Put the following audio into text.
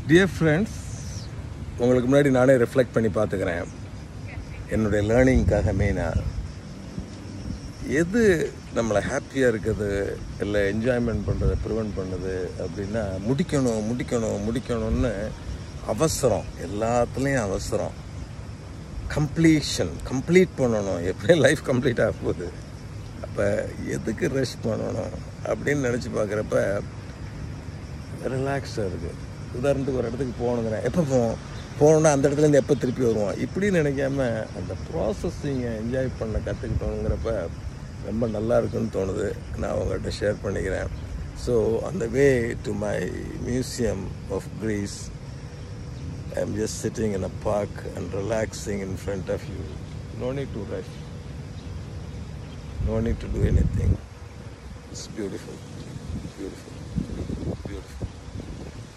Dear friends, உங்களுக்கு முன்னாடி நானே ரிஃப்ளெக்ட் பண்ணி பார்த்துக்கிறேன். என்னுடைய லேர்னிங்காக மெயினாக எது நம்மளை ஹாப்பியாக இருக்குது இல்லை என்ஜாய்மெண்ட் பண்ணுறதை ப்ரிவெண்ட் பண்ணுது அப்படின்னா முடிக்கணும்னு அவசரம், எல்லாத்துலேயும் அவசரம். கம்ப்ளீட் பண்ணணும், எப்படியும் லைஃப் கம்ப்ளீட் ஆக போகுது. அப்போ எதுக்கு ரெஸ்ட் பண்ணணும் அப்படின்னு நினச்சி பார்க்குறப்ப ரிலாக்ஸாக இருக்குது. உதாரணத்துக்கு ஒரு இடத்துக்கு போகணுங்கிறேன், எப்போ போகணுன்னா அந்த இடத்துலேருந்து எப்போ திருப்பி வருவோம் இப்படி நினைக்காம அந்த ப்ராசஸிங்கை என்ஜாய் பண்ண கற்றுக்கிட்டோங்கிறப்ப ரொம்ப நல்லா இருக்குன்னு தோணுது. நான் உங்கள்கிட்ட ஷேர் பண்ணிக்கிறேன். So on the way to my museum of Greece, I'm just sitting in a park and relaxing in front of you. No need to rush. No need to do anything. It's beautiful. Beautiful.